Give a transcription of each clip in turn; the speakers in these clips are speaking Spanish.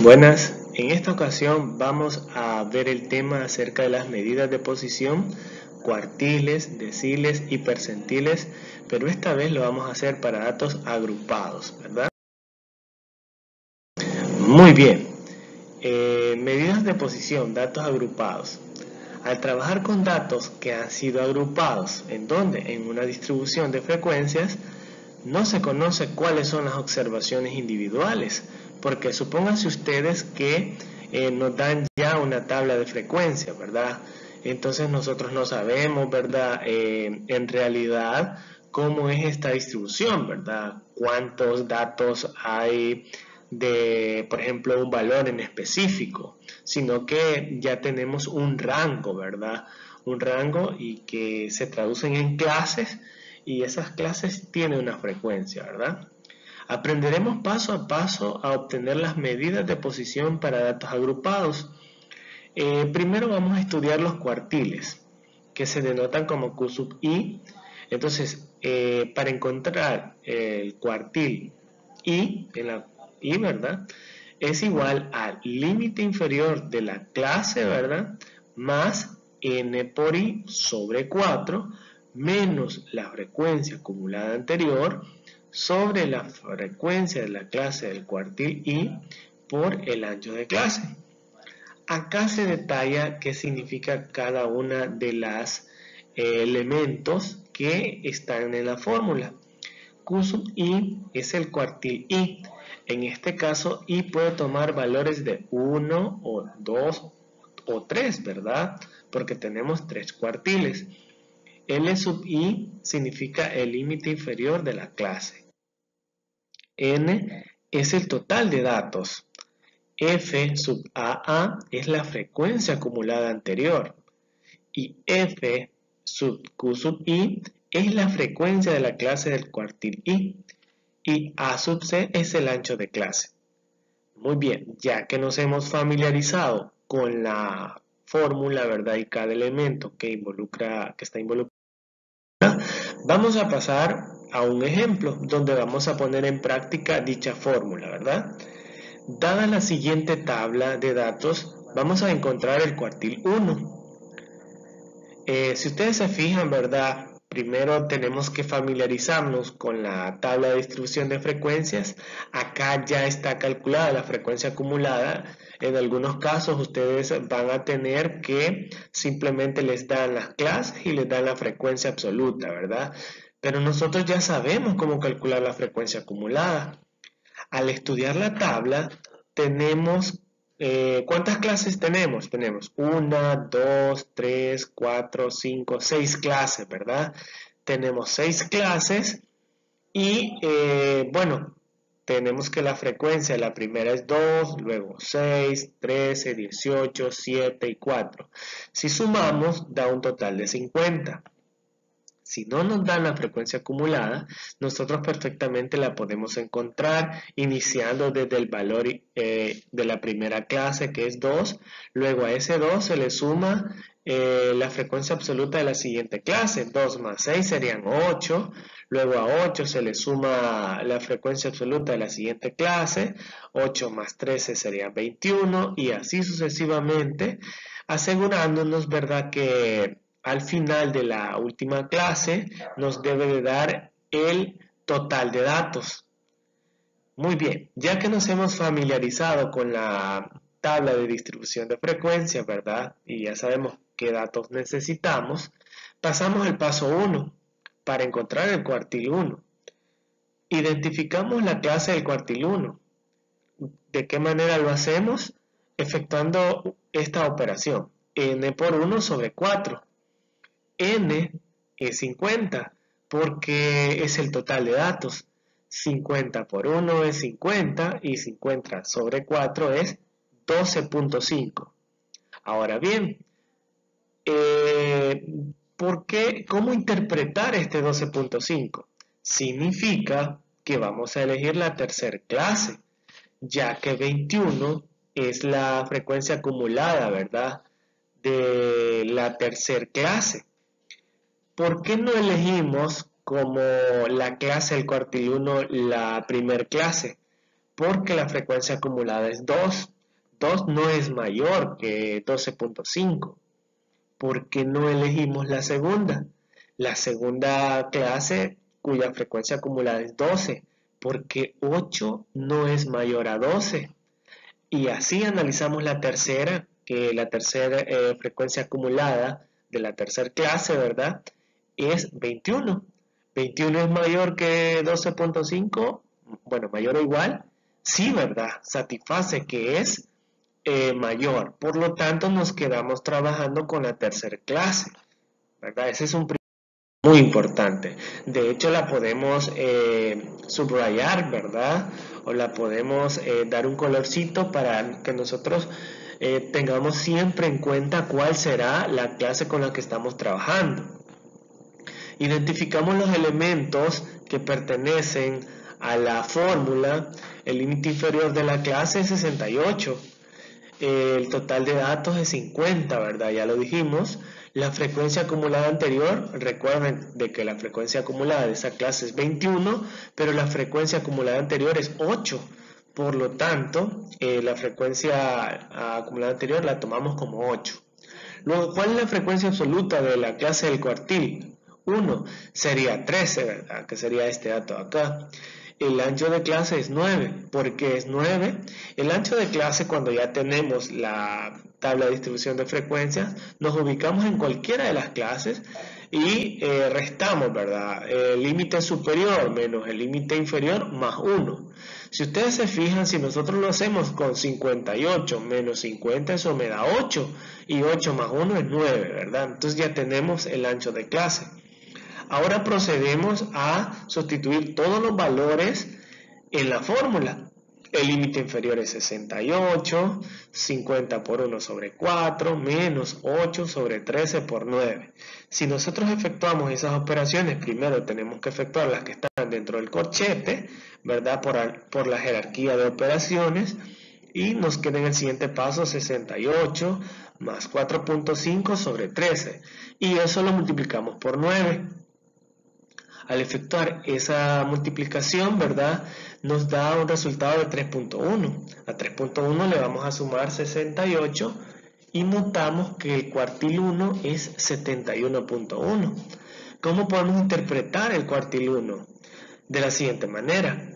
Buenas, en esta ocasión vamos a ver el tema acerca de las medidas de posición, cuartiles, deciles y percentiles, pero esta vez lo vamos a hacer para datos agrupados, ¿verdad? Muy bien, medidas de posición, datos agrupados. Al trabajar con datos que han sido agrupados, ¿en dónde? En una distribución de frecuencias, no se conoce cuáles son las observaciones individuales, porque supónganse ustedes que nos dan ya una tabla de frecuencia, ¿verdad? Entonces nosotros no sabemos, ¿verdad? En realidad, cómo es esta distribución, ¿verdad? Cuántos datos hay de, por ejemplo, un valor en específico, sino que ya tenemos un rango, ¿verdad? Un rango y que se traducen en clases y esas clases tienen una frecuencia, ¿verdad? Aprenderemos paso a paso a obtener las medidas de posición para datos agrupados. Primero vamos a estudiar los cuartiles, que se denotan como Q sub I. Entonces, para encontrar el cuartil I, ¿verdad? Es igual al límite inferior de la clase, ¿verdad? Más n por i sobre 4 menos la frecuencia acumulada anterior sobre la frecuencia de la clase del cuartil i por el ancho de clase. Acá se detalla qué significa cada una de las elementos que están en la fórmula. Q sub i es el cuartil i. En este caso, i puede tomar valores de 1 o 2 o 3, ¿verdad? Porque tenemos 3 cuartiles. L sub i significa el límite inferior de la clase. N es el total de datos. F sub AA es la frecuencia acumulada anterior. Y F sub Q sub I es la frecuencia de la clase del cuartil I. Y A sub C es el ancho de clase. Muy bien, ya que nos hemos familiarizado con la fórmula, ¿verdad? Y cada elemento que está involucrado, vamos a pasar a un ejemplo donde vamos a poner en práctica dicha fórmula, ¿verdad? Dada la siguiente tabla de datos, vamos a encontrar el cuartil 1. Si ustedes se fijan, ¿verdad? Primero tenemos que familiarizarnos con la tabla de distribución de frecuencias. Acá ya está calculada la frecuencia acumulada. En algunos casos ustedes van a tener que simplemente les dan las clases y les dan la frecuencia absoluta, ¿verdad? Pero nosotros ya sabemos cómo calcular la frecuencia acumulada. Al estudiar la tabla, tenemos, ¿cuántas clases tenemos? Tenemos 1, 2, 3, 4, 5, 6 clases, ¿verdad? Tenemos 6 clases y, bueno, tenemos que la frecuencia, la primera es 2, luego 6, 13, 18, 7 y 4. Si sumamos, da un total de 50. Si no nos dan la frecuencia acumulada, nosotros perfectamente la podemos encontrar iniciando desde el valor de la primera clase, que es 2. Luego a ese 2 se le suma la frecuencia absoluta de la siguiente clase. 2 más 6 serían 8. Luego a 8 se le suma la frecuencia absoluta de la siguiente clase. 8 más 13 sería 21 y así sucesivamente, asegurándonos, ¿verdad?, que al final de la última clase nos debe de dar el total de datos. Muy bien, ya que nos hemos familiarizado con la tabla de distribución de frecuencia, ¿verdad? Y ya sabemos qué datos necesitamos, pasamos al paso 1 para encontrar el cuartil 1. Identificamos la clase del cuartil 1. ¿De qué manera lo hacemos? Efectuando esta operación, n por 1 sobre 4. N es 50 porque es el total de datos. 50 por 1 es 50 y 50 sobre 4 es 12.5. Ahora bien, ¿cómo interpretar este 12.5? Significa que vamos a elegir la tercera clase, ya que 21 es la frecuencia acumulada, ¿verdad?, de la tercera clase. ¿Por qué no elegimos como la clase del cuartil 1 la primer clase? Porque la frecuencia acumulada es 2 2 no es mayor que 12.5. ¿Por qué no elegimos la segunda? La segunda clase cuya frecuencia acumulada es 12, porque 8 no es mayor a 12. Y así analizamos la tercera, que la tercera frecuencia acumulada de la tercera clase, ¿verdad? Es 21. 21 es mayor que 12.5, bueno, mayor o igual. Sí, ¿verdad? Satisface que es mayor. Por lo tanto, nos quedamos trabajando con la tercera clase, ¿verdad? Ese es un principio muy importante. De hecho, la podemos subrayar, ¿verdad? O la podemos dar un colorcito para que nosotros tengamos siempre en cuenta cuál será la clase con la que estamos trabajando. Identificamos los elementos que pertenecen a la fórmula. El límite inferior de la clase es 68. El total de datos es 50, ¿verdad? Ya lo dijimos. La frecuencia acumulada anterior, recuerden de que la frecuencia acumulada de esa clase es 21, pero la frecuencia acumulada anterior es 8. Por lo tanto, la frecuencia acumulada anterior la tomamos como 8. Luego, ¿cuál es la frecuencia absoluta de la clase del cuartil? 1 sería 13, ¿verdad? Que sería este dato acá. El ancho de clase es 9. ¿Por qué es 9? El ancho de clase, cuando ya tenemos la tabla de distribución de frecuencias, nos ubicamos en cualquiera de las clases y restamos, ¿verdad? El límite superior menos el límite inferior más 1. Si ustedes se fijan, si nosotros lo hacemos con 58 menos 50, eso me da 8. Y 8 más 1 es 9, ¿verdad? Entonces ya tenemos el ancho de clase. Ahora procedemos a sustituir todos los valores en la fórmula. El límite inferior es 68, 50 por 1 sobre 4, menos 8 sobre 13 por 9. Si nosotros efectuamos esas operaciones, primero tenemos que efectuar las que están dentro del corchete, ¿verdad? Por la jerarquía de operaciones, y nos queda en el siguiente paso 68 más 4.5 sobre 13, y eso lo multiplicamos por 9. Al efectuar esa multiplicación, ¿verdad? Nos da un resultado de 3.1. A 3.1 le vamos a sumar 68 y notamos que el cuartil 1 es 71.1. ¿Cómo podemos interpretar el cuartil 1? De la siguiente manera.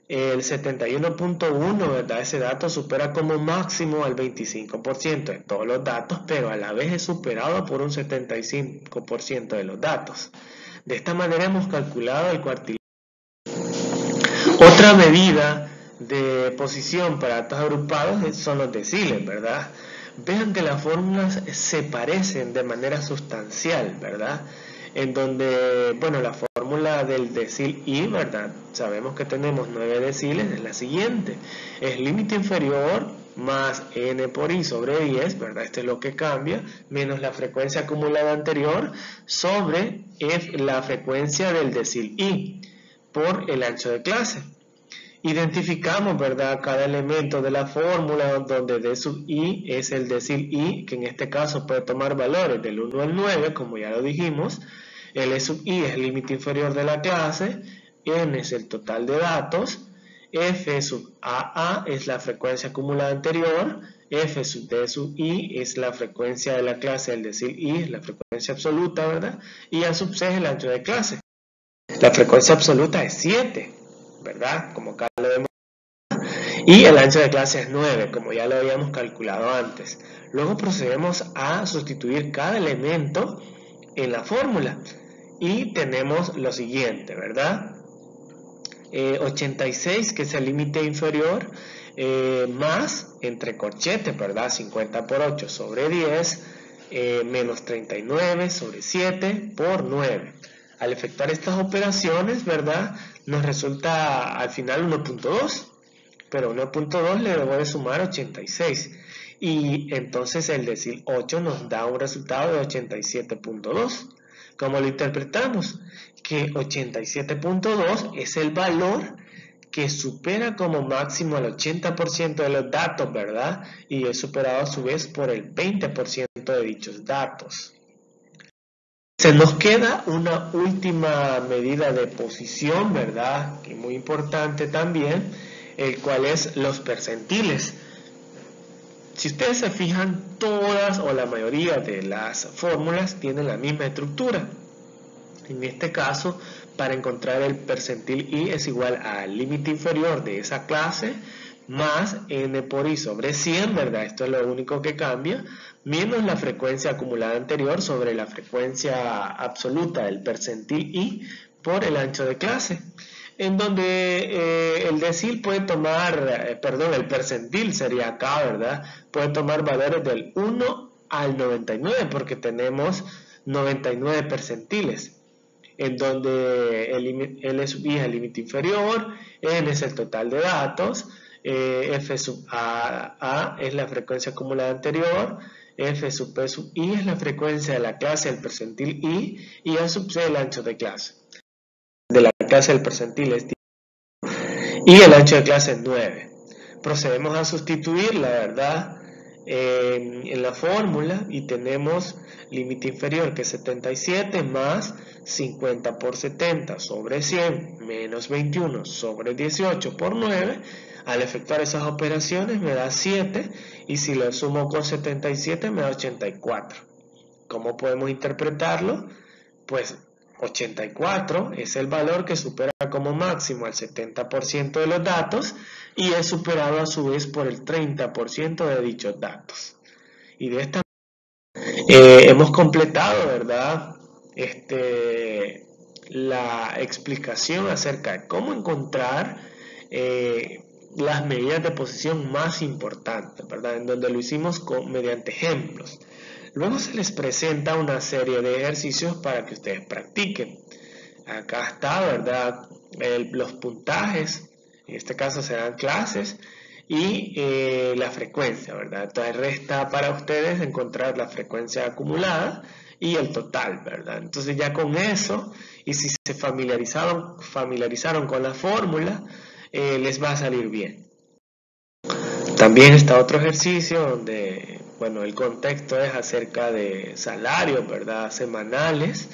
El 71.1, ¿verdad? Ese dato supera como máximo al 25% en todos los datos, pero a la vez es superado por un 75% de los datos. De esta manera hemos calculado el cuartil. Otra medida de posición para datos agrupados son los deciles, ¿verdad? Vean que las fórmulas se parecen de manera sustancial, ¿verdad? En donde, bueno, la fórmula del decil I, ¿verdad? Sabemos que tenemos 9 deciles, es la siguiente. Es límite inferior más n por i sobre 10, ¿verdad? Esto es lo que cambia, menos la frecuencia acumulada anterior sobre la frecuencia del decil i por el ancho de clase. Identificamos, ¿verdad?, cada elemento de la fórmula donde d sub i es el decil i, que en este caso puede tomar valores del 1 al 9, como ya lo dijimos. El e sub i es el límite inferior de la clase, n es el total de datos, f sub aa es la frecuencia acumulada anterior, f sub d sub i es la frecuencia de la clase del decil i, es la frecuencia absoluta, ¿verdad? Y a sub c es el ancho de clase. La frecuencia absoluta es 7, ¿verdad? Como acá lo vemos. Y el ancho de clase es 9, como ya lo habíamos calculado antes. Luego procedemos a sustituir cada elemento en la fórmula. Y tenemos lo siguiente, ¿verdad? 86, que es el límite inferior, más, entre corchetes, ¿verdad? 50 por 8 sobre 10, menos 39 sobre 7 por 9. Al efectuar estas operaciones, ¿verdad? Nos resulta al final 1.2, pero 1.2 le debo de sumar 86. Y entonces el decil 8 nos da un resultado de 87.2. ¿Cómo lo interpretamos? Que 87.2 es el valor que supera como máximo el 80% de los datos, ¿verdad? Y es superado a su vez por el 20% de dichos datos. Se nos queda una última medida de posición, ¿verdad? Que es muy importante también, el cual es los percentiles. si ustedes se fijan, todas o la mayoría de las fórmulas tienen la misma estructura. En este caso, para encontrar el percentil I es igual al límite inferior de esa clase más n por I sobre 100, ¿verdad? Esto es lo único que cambia, menos la frecuencia acumulada anterior sobre la frecuencia absoluta del percentil I por el ancho de clase, en donde el decil puede tomar, el percentil sería acá, ¿verdad? Puede tomar valores del 1 al 99 porque tenemos 99 percentiles, en donde L sub I es el límite inferior, N es el total de datos, F sub A es la frecuencia acumulada anterior, F sub P sub I es la frecuencia de la clase del percentil I, y A sub C el ancho de clase de la clase del percentil es 10, y el ancho de clase es 9. Procedemos a sustituir, la verdad, en la fórmula, y tenemos límite inferior que es 77 más 50 por 70 sobre 100 menos 21 sobre 18 por 9. Al efectuar esas operaciones me da 7, y si lo sumo con 77 me da 84. ¿Cómo podemos interpretarlo? Pues 84 es el valor que supera como máximo al 70% de los datos y es superado a su vez por el 30% de dichos datos. Y de esta manera hemos completado, ¿verdad?, la explicación acerca de cómo encontrar las medidas de posición más importantes, ¿verdad?, en donde lo hicimos mediante ejemplos. Luego se les presenta una serie de ejercicios para que ustedes practiquen. Acá está, ¿verdad?, los puntajes, en este caso serán clases, y la frecuencia, ¿verdad? Entonces resta para ustedes encontrar la frecuencia acumulada y el total, ¿verdad? Entonces ya con eso, y si se familiarizaron con la fórmula, les va a salir bien. También está otro ejercicio donde, bueno, el contexto es acerca de salarios, ¿verdad?, semanales,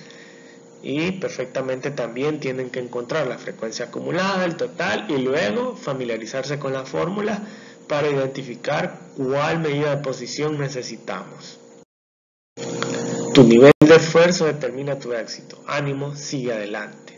y perfectamente también tienen que encontrar la frecuencia acumulada, el total, y luego familiarizarse con la fórmula para identificar cuál medida de posición necesitamos. Tu nivel de esfuerzo determina tu éxito. Ánimo, sigue adelante.